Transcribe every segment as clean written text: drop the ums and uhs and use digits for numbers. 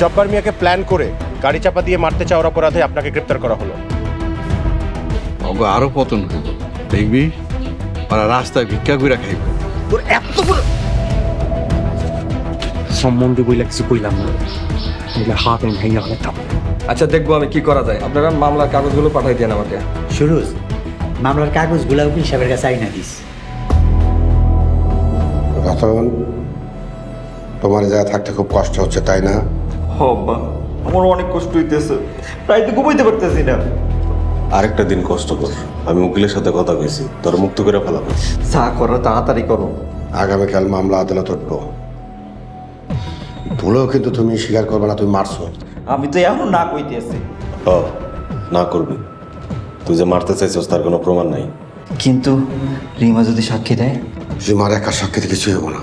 জব্বার মিয়াকে প্ল্যান করে গাড়ি চাপা দিয়ে মারতে চাওয়ার অপরাধে আপনাকে গ্রেপ্তার করা হলো। আরো পতন হইব, দেখবি ওরা রাস্তায় ভিক্ষা করে খাইব। তোর এত বড় সম্বন্ধে বইলা কিছু কইলাম না, হাত ভেঙে অনেকটা। আচ্ছা দেখবো আমি কি করা যায়। আপনারা মামলার কাগজগুলো পাঠাই দেন আমাকে। সুরজ, মামলার কাগজগুলো উকিল সাহেবের কাছে আইনা দিস। রতন, তোমার যা থাকতে খুব কষ্ট হচ্ছে তাই না? বাবা, আমার অনেক কষ্ট হইতেছে, প্রায় তো ঘুমাইতে পারতেছি না। আরেকটা দিন কষ্ট কর, আমি উকিলের সাথে কথা কইছি, তোর মুক্ত করে ফেলাবো। যা করো তাড়াতাড়ি করো। আগামীকাল মামলা আদালত উঠবো, ভুলেও কিন্তু তুমি স্বীকার করবে না তুমি মারছো। আমি তো এখন না কইতেছি। না করবি, তুই যে মারতে চাইছিস তার কোনো প্রমাণ নাই। কিন্তু রিমা যদি সাক্ষী দেয়? রিমার একা সাক্ষীতে কিছুই হবো না,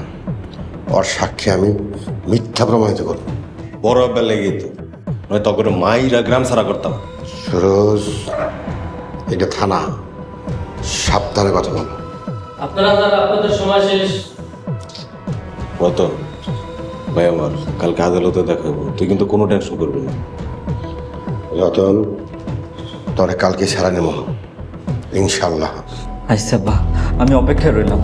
ওর সাক্ষী আমি মিথ্যা প্রমাণিত করবো। বড় ব্যাপার লেগে তো নয়, তখন মাইরা গ্রাম ছাড়া করতাম। সুরজ, এটা থানা, সাবধানে কথা বলো। আপনারা আপনাদের সময় শেষ। রতন ভাই আমার, কালকে আদালতে দেখাবো, তুই কিন্তু কোনো টেনশন করবি না। রতন, তোরে কালকে ছাড়া নেব ইনশাল্লাহ। আচ্ছা বা, আমি অপেক্ষায় রইলাম।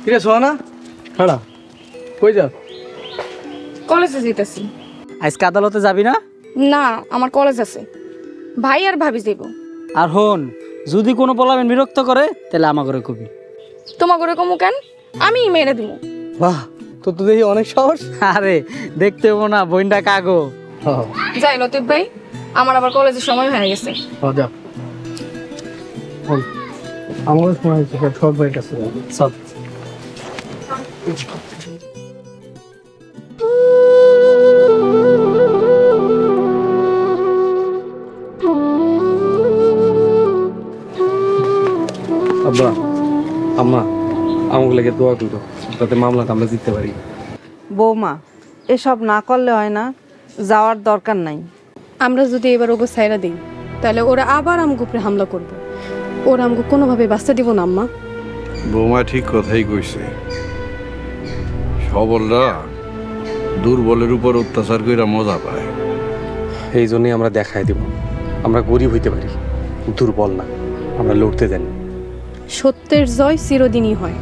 কিরে সোহানা, খাড়া কই যা? কলেজে যেতেছি। আজকে আদালতে যাবি না? না, আমার কলেজ আছে, ভাই আর ভাবি যাইব। আর হন, যদি কোনো বলাবেন বিরক্ত করে তাহলে আমা করে কবি। তোমার করে কমু কেন, আমি মেরে দিব। বাহ, তোর তো দেখি অনেক সাহস। আরে দেখতে হবো না, বইনটা কাগো। যাই লতিফ ভাই, আমার আবার কলেজের সময় হয়ে গেছে। আমার সময় হয়েছে, সব ভাইয়ের কাছে সব। আব্বা, আম্মা, আমাকে লাগে দোয়া করো যাতে মামলাটা আমরা জিততে পারি। বৌমা, এসব না করলে হয় না, যাওয়ার দরকার নাই। আমরা যদি এবার ওগো সাইরা দিই তাহলে ওরা আবার আমগো উপরে হামলা করবে, ওরা আমগো কোনোভাবে বাঁচতে দিব না। আম্মা, বৌমা ঠিক কথাই কইছে, সবলরা দুর্বলের উপর অত্যাচার কইরা মজা পায়। এই জন্যই আমরা দেখাই দেব আমরা গরিব হইতে পারি, দুর্বল না। আমরা লড়তে জানি। সত্যের জয় চিরদিনই হয়,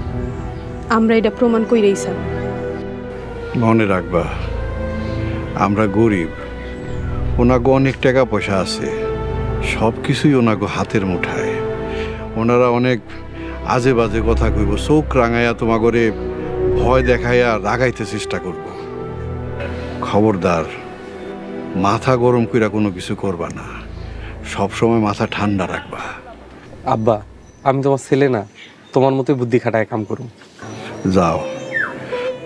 আমরা এটা প্রমাণ কইরেই ছাড়ব। মনে রাখবা, আমরা গরিব, ওনাগো অনেক টাকা পয়সা আছে, সব কিছুই ওনাগো হাতের মুঠায়। ওনারা অনেক আজে বাজে কথা কইব, চোখ রাঙাইয়া তোমাগরে ভয় দেখাইয়া রাগাইতে চেষ্টা করব। খবরদার, মাথা গরম কইরা কোনো কিছু করবা না, সবসময় মাথা ঠান্ডা রাখবা। আব্বা, আমি তোমার ছেলে না, তোমার মতোই বুদ্ধি খাটায় কাম করুন। যাও,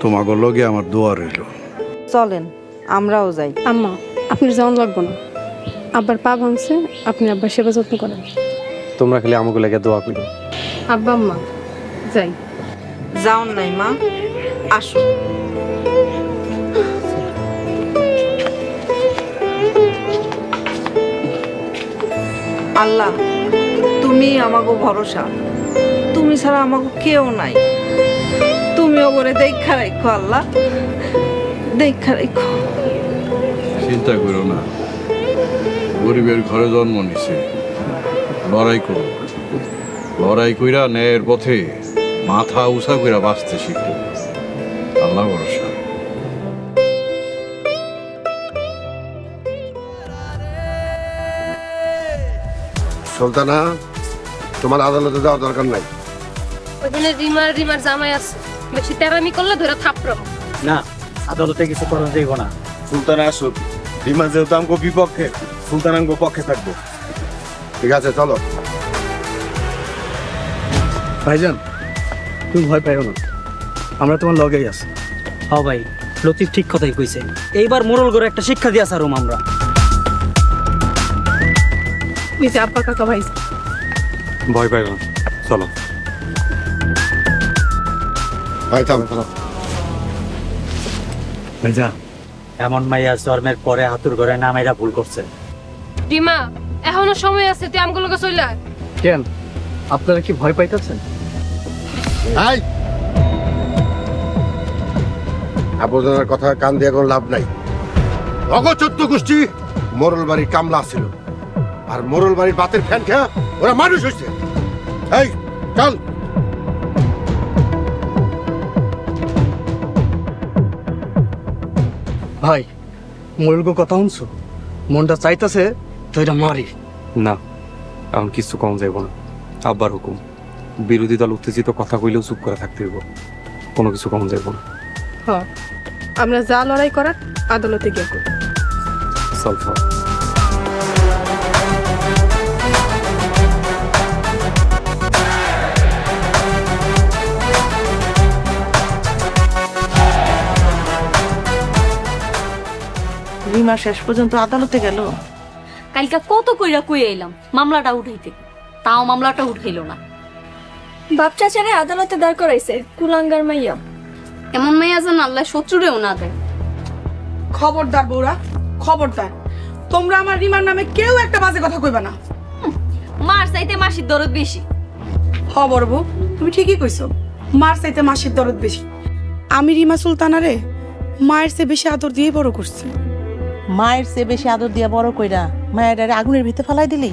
তোমাগো লগে আমার দোয়া রইল। চলেন আমরাও যাই। আম্মা, আপনি যাওয়ান লাগবো না, আব্বার পা ভাঙছে, আপনি আব্বার সেবা যত্ন করেন। তোমরা খালি আমাকে লাগে দোয়া করো। আব্বা আম্মা, যাই। যাওন নাই মা, আসো। আল্লাহ, তুমি আমাকে ভরসা, তুমি ছাড়া আমাকে কেউ নাই। তুমি ওগরে দেখা রাখো আল্লাহ, দেখা রাখো। চিন্তা করো না, গরিবের ঘরে জন্ম নিছে, লড়াই করো, লড়াই কইরা ন্যায়ের পথে মাথা উঁচা কইরা বাঁচতে শিখো। আল্লাহ ভরসা। সুলতানা, তোমার আদালতে যাওয়ার দরকার নাই। ওইখানে রিমার জামাই আছে, বেশি তেরামি করলে ধরে থাপড়াম। না, আদালতে কিছু করা যাইব না। সুলতানা আসুক, রিমা যেহেতু আমগো বিপক্ষে, সুলতান আমগো পক্ষে থাকবো। ঠিক আছে, চলো। ভাইজান, তুমি ভয় পাইও না, আমরা তোমার লগেই আছি। হ্যাঁ ভাই, লতিফ ঠিক কথাই কইছে। এইবার মোরল করে একটা শিক্ষা দিয়া সারুম আমরা। ওই যে আব্বা কাকা ভাই। ভয় পাইব না, চলো। ভাই থাম। ভাইজান, এমন মাইয়া জন্মের পরে হাতুর ঘরে নামাইরা ভুল করছে। রিমা, এখনো সময় আছে, তুই আমগুলোকে চলে আয়। কেন, আপনারা কি ভয় পাইতেছেন? আবর্জনার কথা কান দিয়ে কোনো লাভ নাই। অগচত্ব গোষ্ঠী মোরল বাড়ির কামলা ছিল, আর মোরল বাড়ির বাতের ফ্যান খেয়া ওরা মানুষ হয়েছে। এই চল। ভাই, মোরলগো কথা শুনছো? মনটা চাইতেছে তো এটা মারি। না, এখন কিছু কম যাইব না। আব্বার হুকুম, বিরোধী দল উত্তেজিত কথা কইলেও চুপ করে থাকতে হইব, কোনো কিছু কম যাইব না। হ্যাঁ, আমরা যা লড়াই করার আদালতে গিয়ে করব। চল চল। রিমা শেষ পর্যন্ত আদালতে গেল। কালকা কত কইরা কই এলাম মামলাটা উঠাইতে, তাও মামলাটা উঠাইলো না। বাপ চাচারে আদালতে দাঁড় করাইছে, কুলাঙ্গার মাইয়া। এমন মাইয়া যেন আল্লাহ শত্রুরেও না দেয়। খবরদার বৌরা, খবরদার, তোমরা আমার রিমার নামে কেউ একটা বাজে কথা কইবা না। মার চাইতে মাসির দরদ বেশি। খবর বউ, তুমি ঠিকই কইছো, মার চাইতে মাসির দরদ বেশি। আমি রিমা সুলতানারে মায়ের চেয়ে বেশি আদর দিয়ে বড় করছি। মায়ের চেয়ে বেশি আদর দিয়া বড় কইরা মায়ের আগুনের ভিতরে ফেলাই দিলি?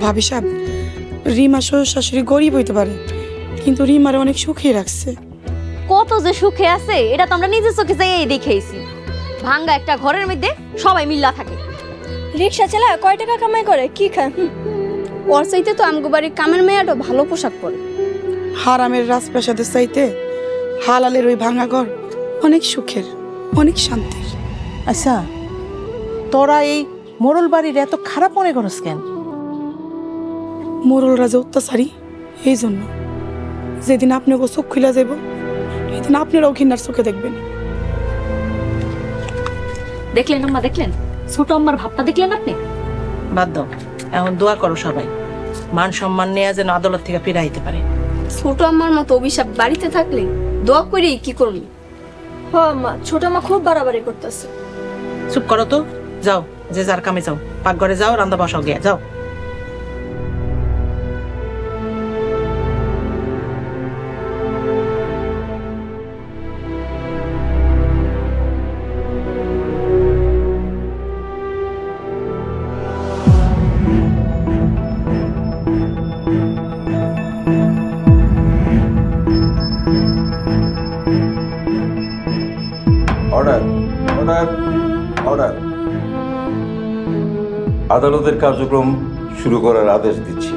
ভাবি সাহেব, রিমা শ্বশুর শাশুড়ি গরিব হইতে পারে, কিন্তু রিমারে অনেক সুখী রাখছে। কত যে সুখে আছে এটা তো আমরা নিজের চোখে যাই দেখেইছি। ভাঙ্গা একটা ঘরের মধ্যে সবাই মিল্লা থাকে। রিক্সা চালায় কয় টাকা কামাই করে, কি খায়? ওর চাইতে তো আমগো বাড়ির কামের মেয়েটা ভালো পোশাক পরে। হারামের রাজপ্রাসাদের চাইতে হালালের ওই ভাঙা ঘর অনেক সুখের, অনেক শান্তির। আচ্ছা, তোরা এই মোরল বাড়ির এত খারাপ মনে করস কেন? মোরল রাজা অত্যাচারী, এই জন্য। যেদিন আপনাকে চোখ খুলে যাব, সেদিন আপনারাও ঘৃণার চোখে দেখবেন। দেখলেন আম্মা, দেখলেন ছোট আম্মার ভাবটা দেখলেন আপনি? বাদ দাও, এখন দোয়া করো সবাই, মান সম্মান নেওয়া যেন আদালত থেকে ফিরাইতে পারে। ছোট আম্মার মতো অভিশাপ বাড়িতে থাকলে দোয়া করে কি করবি? হ্যাঁ মা, ছোট মা খুব বাড়াবাড়ি করতেছে। চুপ করো তো, যাও যে যার কামে যাও, পাকঘরে যাও, রান্না বসাও গিয়া যাও। Order, order, order. আদালতের কার্যক্রম শুরু করার আদেশ দিচ্ছি।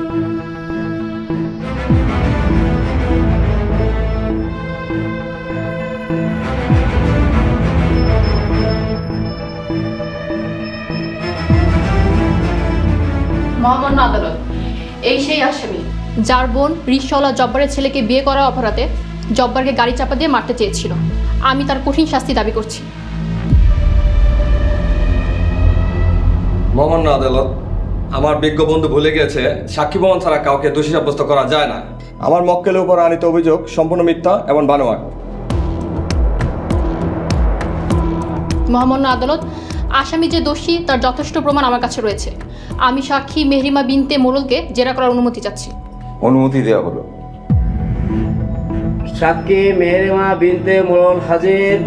মহামান্য আদালত, এই সেই আসামি যার বোন রিকশাওয়ালা জব্বারের ছেলেকে বিয়ে করার অপরাধে জব্বারকে গাড়ি চাপা দিয়ে মারতে চেয়েছিল। আমি তার কঠিন শাস্তি দাবি করছি। মহামান্য আদালত, আমার বিজ্ঞ বন্ধু ভুলে গেছে সাক্ষী প্রমাণ ছাড়া কাউকে দোষী সাব্যস্ত করা যায় না। আমার মক্কেলের উপর আনিত অভিযোগ সম্পূর্ণ মিথ্যা এবং বানোয়াট। মহামান্য আদালত, আসামি যে দোষী তার যথেষ্ট প্রমাণ আমার কাছে রয়েছে। আমি সাক্ষী মেহরিমা বিনতে মোরলকে জেরা করার অনুমতি চাচ্ছি। অনুমতি দেওয়া হলো। সাক্ষী মেহরিমা বিনতে মোরল হাজির।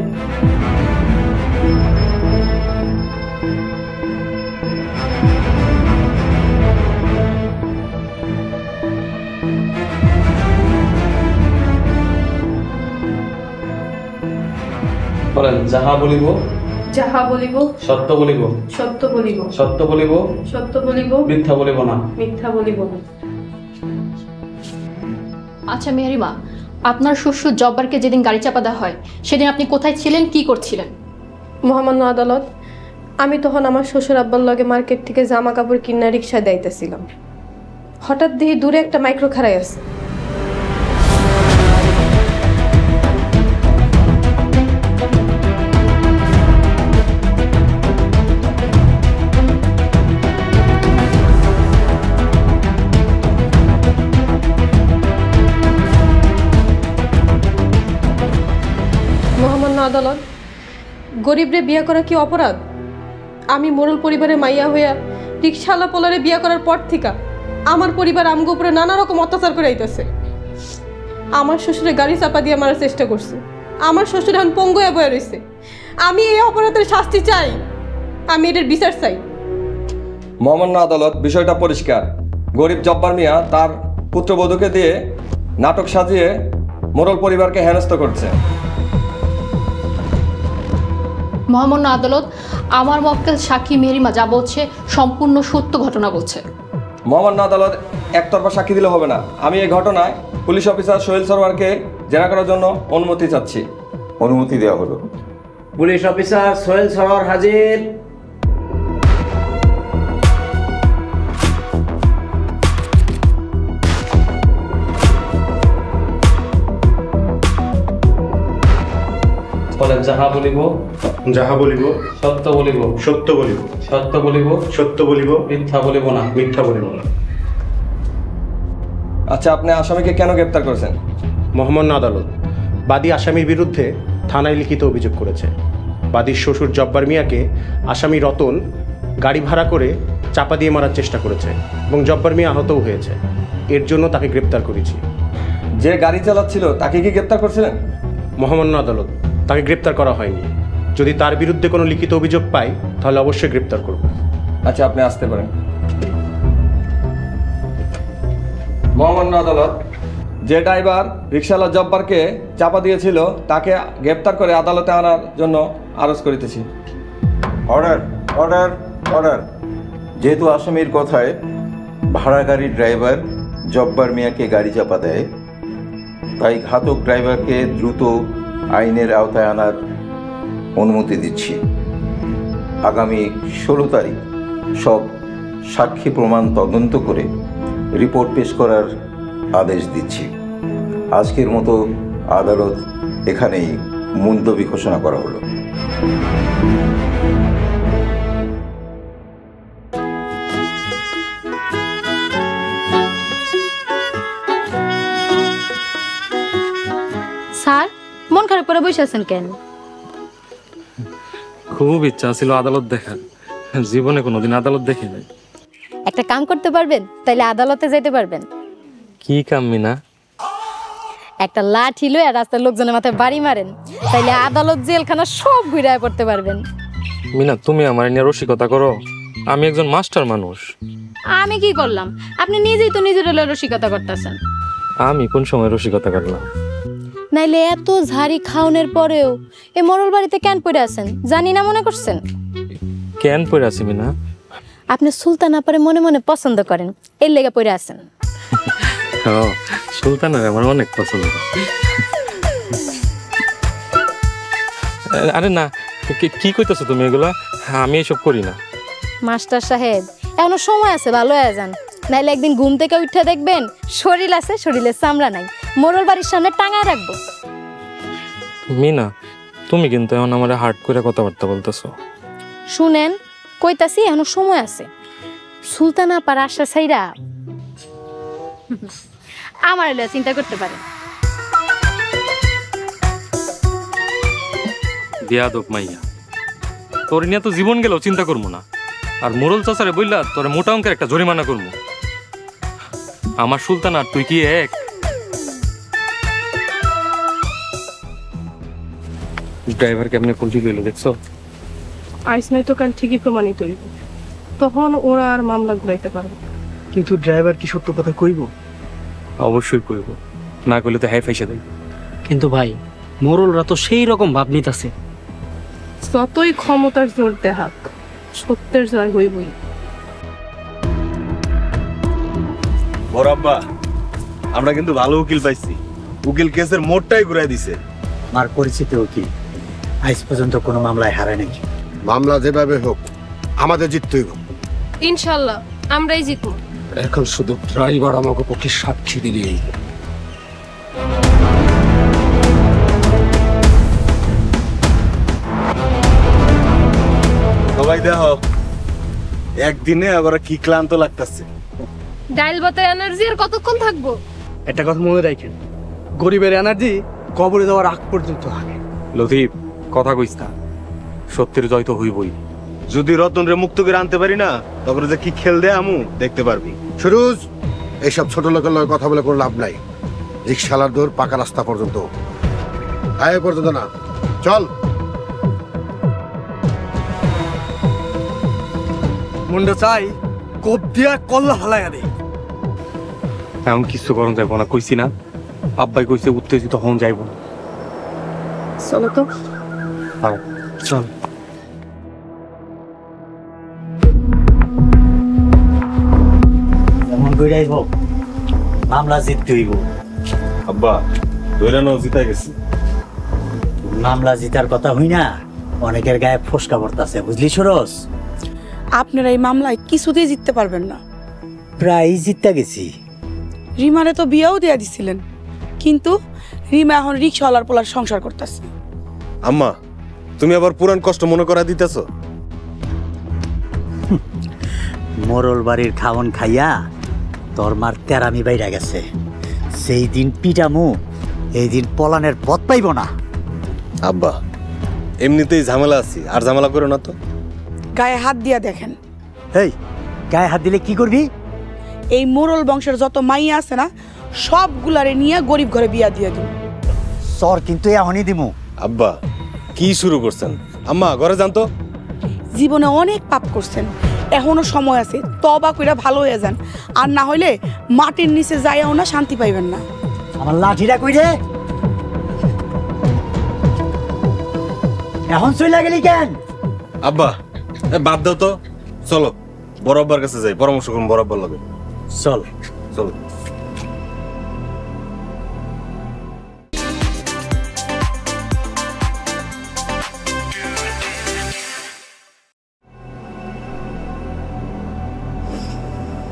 বলেন, যাহা বলিব যাহা বলিব সত্য বলিব, সত্য বলিব, সত্য বলিব, সত্য বলিব, মিথ্যা বলিব না। মিথ্যা বলিব না। আচ্ছা মেহেরিমা, আপনার শ্বশুর জব্বারকে যেদিন গাড়ি চাপা দেওয়া হয় সেদিন আপনি কোথায় ছিলেন, কি করছিলেন? মহামান্য আদালত, আমি তখন আমার শ্বশুর আব্বার লগে মার্কেট থেকে জামা কাপড় কিনা রিক্সা যাইতেছিলাম। হঠাৎ দেখি দূরে একটা মাইক্রো খাড়াই আছে। মহামান্য আদালত, গরিবরে বিয়ে করা কি অপরাধ? আমি মোড়ল পরিবারের মাইয়া হইয়া রিক্সাওয়ালা পোলারে বিয়ে করার পর থেকে আমার পরিবার আমগো উপরে নানা রকম অত্যাচার করে আইতেছে। আমার শ্বশুরে গাড়ি চাপা দিয়ে মারার চেষ্টা করছে। আমার শ্বশুর এখন পঙ্গু হয়ে বয়ে রয়েছে। আমি এই অপরাধের শাস্তি চাই, আমি এটার বিচার চাই। মহামান্য আদালত, বিষয়টা পরিষ্কার। গরিব জব্বার মিয়া তার পুত্রবধূকে দিয়ে নাটক সাজিয়ে মোড়ল পরিবারকে হেনস্থ করছে। মহামান্য আদালত, আমার মক্কেল সাক্ষী মেহেরিমা যা বলছে সম্পূর্ণ সত্য ঘটনা বলছে। মহামান্য আদালত, একতরফা সাক্ষী দিলে হবে না। আমি এই ঘটনায় পুলিশ অফিসার সোহেল সরওয়ারকে জেরা করার জন্য অনুমতি চাচ্ছি। অনুমতি দেওয়া হলো। পুলিশ অফিসার সোহেল সরওয়ার হাজির। বলেন, যাহা বলিব যাহা বলিব সত্য বলিব, সত্য বলিব, সত্য বলিব, সত্য বলিব, মিথ্যা বলিব না। মিথ্যা বলিব না। আচ্ছা, আপনি আসামিকে কেন গ্রেপ্তার করেছেন? মহামান্য আদালত, বাদী আসামির বিরুদ্ধে থানায় লিখিত অভিযোগ করেছে। বাদীর শ্বশুর জব্বার মিয়াকে আসামি রতন গাড়ি ভাড়া করে চাপা দিয়ে মারার চেষ্টা করেছে এবং জব্বার মিয়া আহতও হয়েছে। এর জন্য তাকে গ্রেপ্তার করেছি। যে গাড়ি চালাচ্ছিল তাকে কি গ্রেপ্তার করছিলেন? মহামান্য আদালত, তাকে গ্রেপ্তার করা হয়নি। যদি তার বিরুদ্ধে কোনো লিখিত অভিযোগ পাই তাহলে অবশ্যই গ্রেপ্তার করব। আচ্ছা, আপনি আসতে পারেন। মহামান্য আদালত, যে ড্রাইভার রিকশাওয়ালা জব্বারকে চাপা দিয়েছিল তাকে গ্রেপ্তার করে আদালতে আনার জন্য আরজ করিতেছি। Order, order, order. যেহেতু আসামির কথায় ভাড়া গাড়ির ড্রাইভার জব্বার মিয়াকে গাড়ি চাপা দেয়, তাই ঘাতক ড্রাইভারকে দ্রুত আইনের আওতায় আনার অনুমতি দিচ্ছি। আগামী 16 তারিখ সব সাক্ষী প্রমাণ তদন্ত করে রিপোর্ট পেশ করার আদেশ দিচ্ছি। আজকের মতো আদালত এখানেই মুলতবি ঘোষণা করা হলো। স্যার, মন খারাপ করে বসে আছেন কেন? খুব ইচ্ছা ছিল আদালত দেখার, জীবনে কোনোদিন আদালত দেখি নাই। একটা কাম করতে পারবেন, তাইলে আদালতে যেতে পারবেন। কি কাম মিনা? একটা লাঠি লয়ে রাস্তার লোকজনের মাথায় বাড়ি মারেন, তাইলে আদালত জেলখানা সব ঘুরায় পড়তে পারবেন। মিনা, তুমি আমার নিয়ে রসিকতা করো? আমি একজন মাস্টার মানুষ। আমি কি করলাম? আপনি নিজেই তো নিজের রসিকতা করতেছেন। আমি কোন সময় রসিকতা করলাম? নাইলে এত ঝাড়ি খাওনের পরেও এই মরল বাড়িতে কেন পড়ে আছেন জানি না মনে করছেন? কেন পড়ে আছি মিনা? আপনি সুলতান আপারে মনে মনে পছন্দ করেন, এর লেগে পড়ে আছেন। সুলতানের আমার অনেক পছন্দ। আরে না, কি কইতেছো তুমি এগুলা? আমি এসব করি না। মাস্টার সাহেব, এখনো সময় আছে, ভালো হয়ে যান। নাইলে একদিন ঘুম থেকে উঠে দেখবেন শরীর আছে, শরীরে চামড়া নাই। মোরল বাড়ির সামনে টাঙায় রাখবো। মিনা, তুমি কিন্তু এখন আমার হার্ট করে কথাবার্তা বলতেছো। শুনেন, কইতাছি এখনো সময় আছে। সুলতান আপার আশা ছাইরা আমার এলা চিন্তা করতে পারেন। বিয়াদব মাইয়া, তোর নিয়ে তো জীবন গেলেও চিন্তা করবো না। আর মোরল চাচারে বললা তোরে মোটা অঙ্কের একটা জরিমানা করবো। আমার সুলতান আর তুই কি এক? ড্রাইভার কেমনে পৌঁছে গেল দেখছো? আইস নাই তো কাল ঠিকই প্রমাণিত হইব, তখন ওরা আর মামলা ঘুরাইতে পারবে। কিন্তু ড্রাইভার কি সত্য কথা কইব? অবশ্যই কইব, না কইলে তো হ্যাঁ ফাইসা দেয়। কিন্তু ভাই, মোরলরা তো সেই রকম ভাব নিতাছে। যতই ক্ষমতার জোর দেখাক সত্যের জয় হইবই। বড় আব্বা, আমরা কিন্তু ভালো উকিল পাইছি। উকিল কেসের মোড়টাই ঘুরাই দিছে। আমার পরিচিত উকিল আজ পর্যন্ত কোনো মামলায় হারায় নাকি। মামলা যেভাবে হোক আমাদের জিততেই হোক। ইনশাল্লাহ আমরাই জিতবো। এখন শুধু ড্রাইভার আমাকে পক্ষে সাক্ষী দিলেই। সবাই দেখো একদিনে আবার কি ক্লান্ত লাগতেছে। ডাইল বাতে এনার্জি আর কতক্ষণ থাকবো? একটা কথা মনে রাখেন, গরিবের এনার্জি কবরে যাওয়ার আগ পর্যন্ত থাকে। লতিফ, কথা কইস না, সত্যের জয় তো হইবই। যদি রতনরে মুক্ত করে আনতে পারি না, তখন যে কি খেল দেয় আমু দেখতে পারবি। সুরুজ, এইসব ছোট লোকের লগে কথা বলে কোনো লাভ নাই। রিক্সালার দৌড় পাকা রাস্তা পর্যন্ত, আয় পর্যন্ত না। চল। মুন্ডা চাই কোপ দিয়া কল্লা হালাইয়া দে। এমন কিছু করণ যাইব না, কইছি না। আব্বাই কইছে উত্তেজিত হন যাইব না। চলো তো। চল। এমন কইরাই হোক মামলা জিততে হইব। আব্বা, দৈরানো জিতা গেছি। মামলা জিতার কথা হই না, অনেকের গায়ে ফসকা পড়তাছে, বুঝলি সরস? আপনারা এই মামলায় কিছুতেই জিততে পারবেন না। প্রায় জিততে গেছি। রিমারে তো বিয়েও দেয়া দিছিলেন, কিন্তু রিমা এখন রিক্সাওয়ালার পোলার সংসার করতেছে। আম্মা, তুমি আবার পুরান কষ্ট মনে করা দিতেছো? মোরল বাড়ির খাওন খাইয়া তোর মার তেরামি বাইরা গেছে। সেই দিন পিটামু, এই দিন পলানের পথ পাইব না। আব্বা, এমনিতেই ঝামেলা আছি, আর ঝামেলা করো না তো। গায়ে হাত দিয়া দেখেন। এই গায়ে হাত দিলে কি করবি? এই মোরল বংশের যত মাইয়া আছে না, সবগুলারে নিয়ে গরিব ঘরে বিয়া দিয়ে দিব। সর কিন্তু এখনই দিমু। আব্বা, কি শুরু করছেন? আম্মা, ঘরে যান তো। জীবনে অনেক পাপ করছেন, এখনো সময় আছে, তবা কইরা ভালো হয়ে যান। আর না হইলে মাটির নিচে যাইয়াও না শান্তি পাইবেন না। আমার লাঠিটা কই রে? এখন চলে গেলি কেন? আব্বা, বাদ দাও তো, চলো বড় আব্বার কাছে যাই, পরামর্শ করুন বড় আব্বার লগে। চল চল।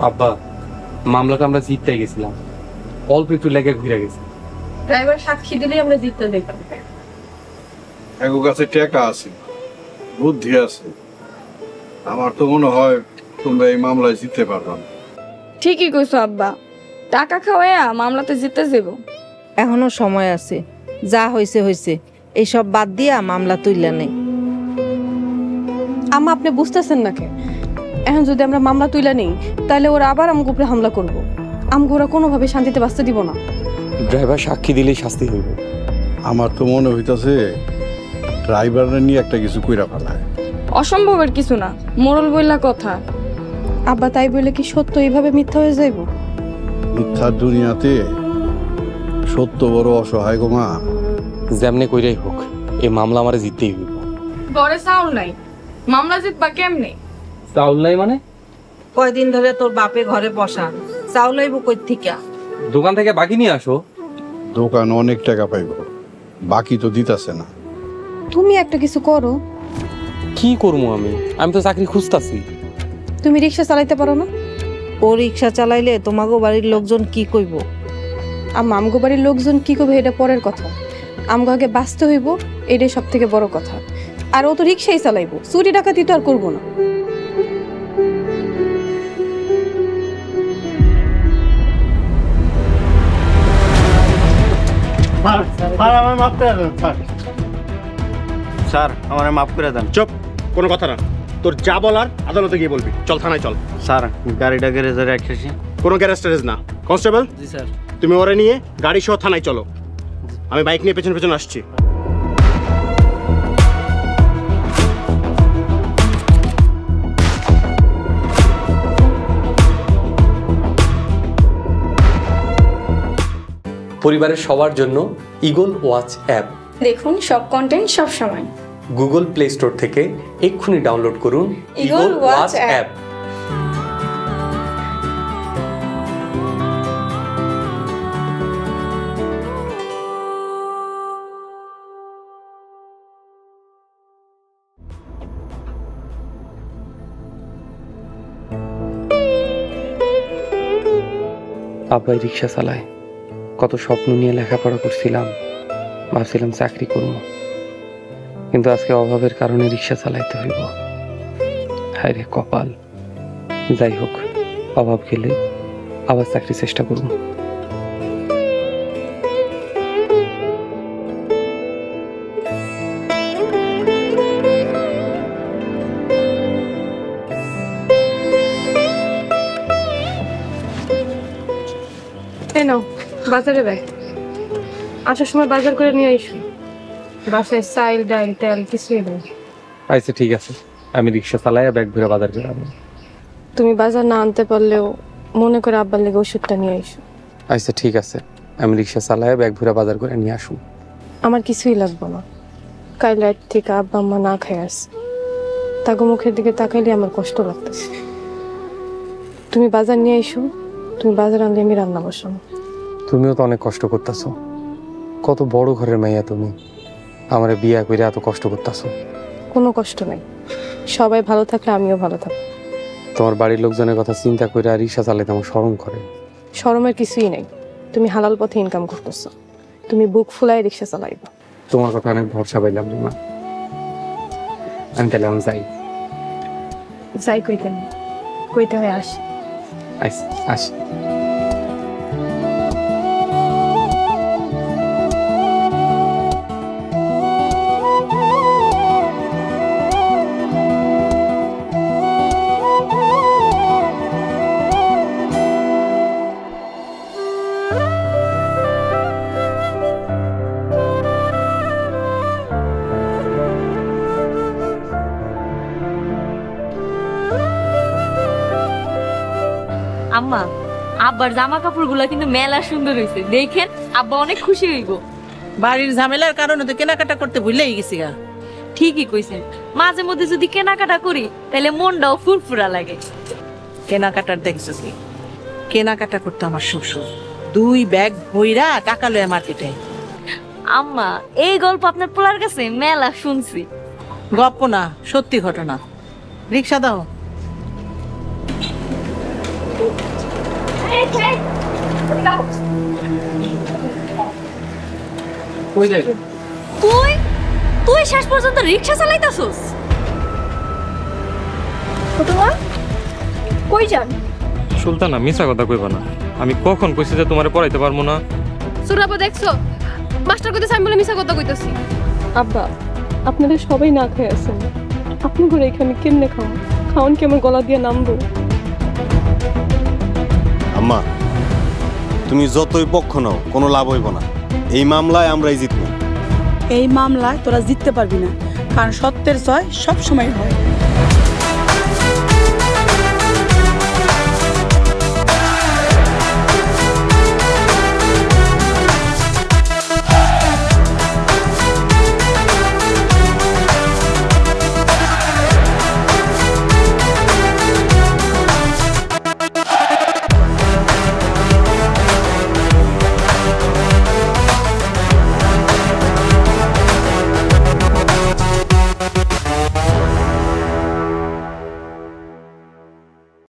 আব্বা, মামলাটা আমরা জিততে গেছিলাম, অল্প একটু লেগে ঘুরে গেছি। ড্রাইভার সাক্ষী দিলেই আমরা জিততে দেখতাম। এগো কাছে টাকা আছে, বুদ্ধি আছে। আমার তো মনে হয় তোমরা এই মামলায় জিততে পারবে না। ঠিকই কইছো আব্বা, টাকা খাওয়াইয়া মামলাতে জিতে যাব। এখনো সময় আছে, যা হইছে হইছে, এইসব বাদ দিয়া মামলা তুইলা নেই। আম্মা, আপনি বুঝতেছেন না কে? এখন যদি আমরা মামলা তুইলা নেই, তাহলে ওরা আবার আমগো উপরে হামলা করবো। আমগো ওরা কোনোভাবে শান্তিতে বাঁচতে দিব না। ড্রাইভার সাক্ষী দিলেই শাস্তি হইব। আমার তো মনে হইতাছে ড্রাইভাররা নিয়ে একটা কিছু কইরা ফেলায়। অসম্ভবের কিছু না, মোরল বইলা কথা। আব্বা, তাই বলে কি সত্য এইভাবে মিথ্যা হয়ে যাইব? মিথ্যার দুনিয়াতে সত্য বড় অসহায় গো মা। যেমনে কইরাই হোক, এই মামলা আমারে জিততেই হইব। ঘরে চাউল নাই, মামলা জিতবা কেমনে? চাউল নাই মানে? কয়দিন ধরে তোর বাপে ঘরে বসা, চাউল আইব কই থিকা? দোকান থেকে বাকি নিয়ে আসো। দোকান অনেক টাকা পাইব, বাকি তো দিতাছে না। তুমি একটা কিছু করো। কি করবো আমি? আমি তো চাকরি খুঁজতাছি। তুমি রিক্সা চালাইতে পারো না? ও রিক্সা চালাইলে তোমাগো বাড়ির লোকজন কি কইব? আমগো বাড়ির লোকজন কি করবে এটা পরের কথা। আমগো আগে বাঁচতে হইব, এটাই সব থেকে বড় কথা। আর ও তো রিক্সাই চালাইবো, চুরি ডাকাতি তো আর করবো না। স্যার, আমার মাফ করে দেন। চুপ, কোনো কথা না। তোর যা বলার আদালতে গিয়ে বলবি। চল থানায় চল। স্যার, গাড়িটা গ্যারেজে রেখেছি। কোনো গ্যারেজ ট্যারেজ না। কনস্টেবল, জি স্যার। তুমি ওরে নিয়ে গাড়ি সহ থানায় চলো। আমি বাইক নিয়ে পেছন পেছন আসছি। পরিবারের সবার জন্য ইগল ওয়াচ অ্যাপ। দেখুন সব কন্টেন্ট সব সময়। গুগল প্লে স্টোর থেকে এক্ষুনি ডাউনলোড করুন ঈগল ওয়াচ অ্যাপ। আব্বাই রিক্সা চালায়, কত স্বপ্ন নিয়ে লেখাপড়া করছিলাম, ভাবছিলাম চাকরি করব, কিন্তু আজকে অভাবের কারণে রিক্সা চালাইতে হইব। হায় রে কপাল। যাই হোক, অভাব গেলে আবার চাকরি চেষ্টা করব। এই নাও বাজারে ব্যাগ, আসার সময় বাজার করে নিয়ে আইসো। বাসায় চাইল ডাইল তেল কিছুই নেই। আচ্ছা ঠিক আছে, আমি রিক্সা চালাই ব্যাগ ভরে বাজার করে আনবো। তুমি বাজার না আনতে পারলেও মনে করে আব্বার লেগে ওষুধটা নিয়ে আইসো। আচ্ছা ঠিক আছে, আমি রিক্সা চালাই ব্যাগ ভরে বাজার করে নিয়ে আসুন। আমার কিছুই লাগবে না, কাল রাত থেকে আব্বা আম্মা না খাই আসে, তাকে মুখের দিকে তাকাইলে আমার কষ্ট লাগতেছে। তুমি বাজার নিয়ে আইসো, তুমি বাজার আনলে আমি রান্না বসাবো। তুমিও তো অনেক কষ্ট করতেছো, কত বড় ঘরের মাইয়া তুমি, আমার বিয়া করে এত কষ্ট করতেছো। কোনো কষ্ট নাই, সবাই ভালো থাকলে আমিও ভালো থাকবো। তোমার বাড়ির লোকজনের কথা চিন্তা করে আর রিক্সা চালাইতে আমার শরম করে। শরমের কিছুই নেই, তুমি হালাল পথে ইনকাম করতেছো, তুমি বুক ফুলাই রিক্সা চালাইবা। তোমার কথা অনেক ভরসা পাইলাম না, আমি তাহলে আমি যাই। যাই কইতে কইতে হয় আসি। আসি। আম্মা, আব্বার জামা কাপড় গুলা কিন্তু মেলা সুন্দর হয়েছে, দেখেন আব্বা অনেক খুশি হইব। বাড়ির ঝামেলার কারণে তো কেনাকাটা করতে ভুলেই গেছি গা। ঠিকই কইছেন, মাঝে মধ্যে যদি কেনাকাটা করি তাহলে মনটাও ফুরফুরা লাগে। কেনাকাটার দেখছো কি, কেনাকাটা করতে আমার শ্বশুর 2 ব্যাগ ভইরা টাকা লয়ে মার্কেটে। আম্মা, এই গল্প আপনার পোলার কাছে মেলা শুনছি। গপ্প না, সত্যি ঘটনা। রিক্সা দাও। তুই শেষ পর্যন্ত রিক্সা চালাইতাছস? কই যান? সুলতানা, মিছা কথা কইবা না, আমি কখন কইছি যে তোমারে পড়াইতে পারবো না? সুরাবা দেখছো, মাস্টার কইতেছে আমি বলে মিছা কথা কইতাছি। আব্বা, আপনাদের সবাই না খেয়ে আছেন, আপনি ঘরে এখানে কেমনে খাওয়ান কি আমার গলা দিয়ে নামবো? আম্মা, তুমি যতই পক্ষ নাও কোনো লাভ হইব না, এই মামলায় আমরাই জিতবো। এই মামলায় তোরা জিততে পারবি না, কারণ সত্যের জয় সব সময় হয়।